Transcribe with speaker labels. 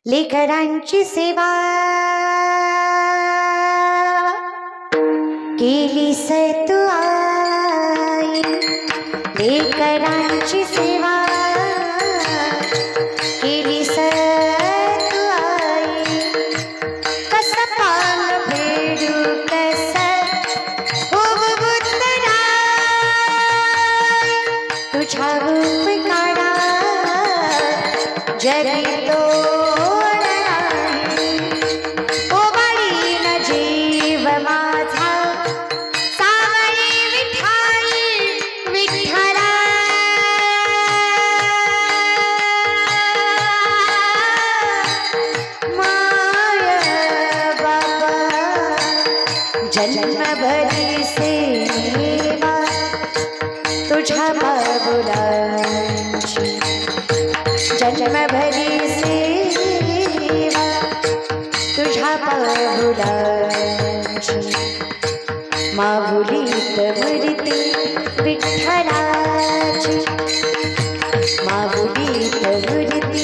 Speaker 1: लेकरांची सेवा केली तू आई, लेकरांची सेवा केली तू आई। कस पान फेडू कस होऊ बुद्धरा, तुझ्या उपकारा जगी तोड नाही। ओ बाळीन जीव माझा सावळी विठाई विठ्ठला, माय बाबा जन्मभरी सेवा तुझ्या बाबुलांची, जन्मभरी सेवा तुझ्या बाबुलांची। माऊलीत मूर्ती विठ्ठलाची, माऊलीत मूर्ती